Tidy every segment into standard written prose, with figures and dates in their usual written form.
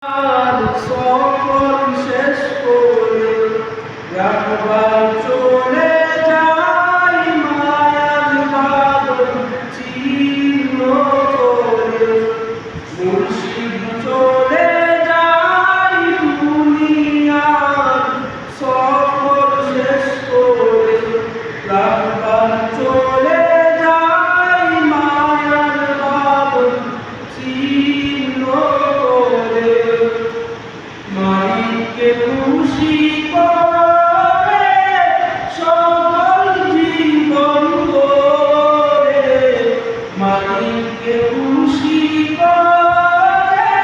আর সফর শেষ করে একবার চলে যাই মায়ার বাদল চিহ্ন করে মুর্শিদ চলে যাই দুনিয়ার সফর শেষ করে একবার চলে যাই মায়ার বাদল চিহ্ন করে মালিককে খুশি করে সকল জীবন করে মালিককে খুশি করে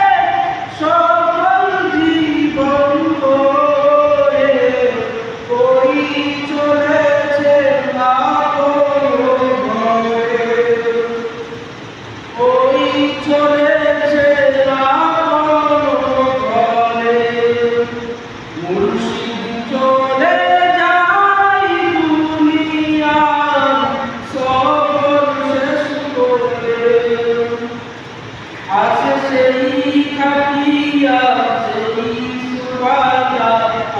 সকল জীবন করে ওই চলেছে না ঘরে ওই চলেছে না মুর্শিদ চলে যাই দুনিয়ার সফর শেষ করে আছে সেই খাটিয়া সেই সুবাদা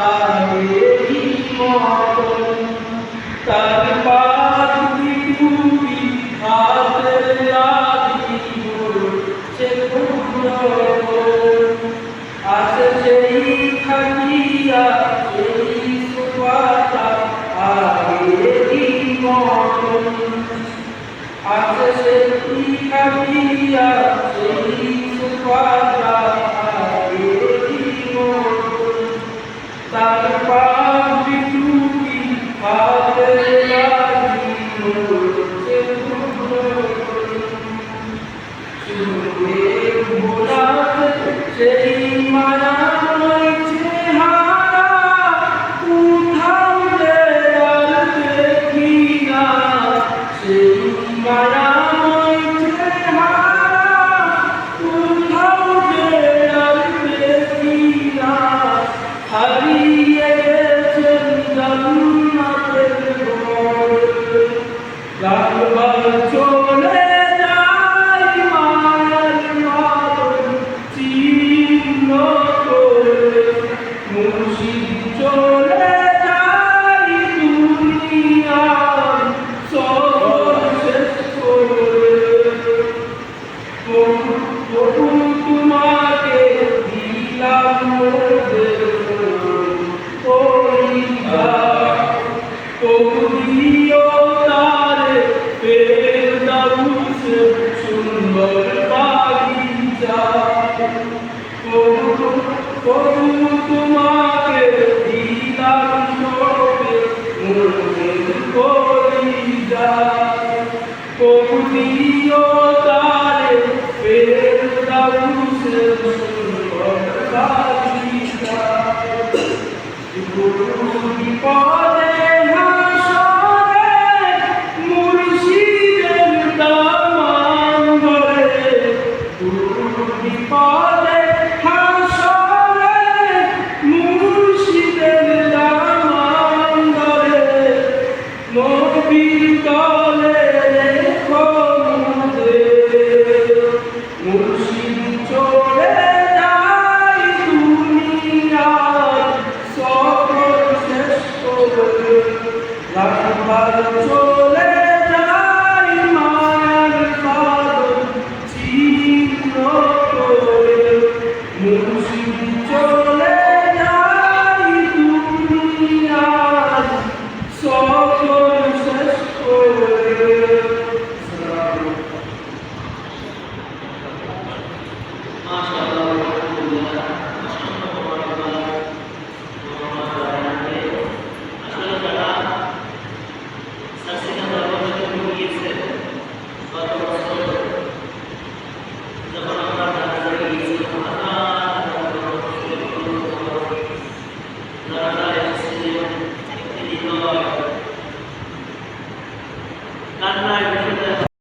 আগেরই মতন তার পাত বিটুবি হাতের লাগি সে আছে সেই খাটিয়া সেই সুবাদা আগেরই মতন আছে সেই খাটিয়া সেই সুবাদা আগেরই মতন তার পাপ বিটুবি হাতের লাগি সে সেই মায়াময় চেহারা কোথাও যে আর দেখি না সেই মায়াময় চেহারা কোথাও যে আর দেখি না হারিয়ে গেছেন জান্নাতের ঘরে একবার চলে যাই মায়ার বাদল চিহ্ন করে মুর্শিদ চলে যাই দুনিয়ার সফর শেষ করে প্রভু তোমাকে দিলাম ওই দিও তারে ফেরদাউসে সুন্দর বাগিচা প্রভু তোমাকে দিলাম সবে মুর্শিদ কলিজা প্রভু দিও তারে ফেরদাউসে সুন্দর বাগিচা বিপদে হাসরে মুর্শিদের দামান ধরে বিপদে হাসরে মুর্শিদের দামান ধরে নবীর দলে রেখো মুদের মুর্শিদ চলে যাই দুনিয়ার সফর শেষ করে একবার চলে যাই মায়ার বাদল চিহ্ন করে মুর্শিদ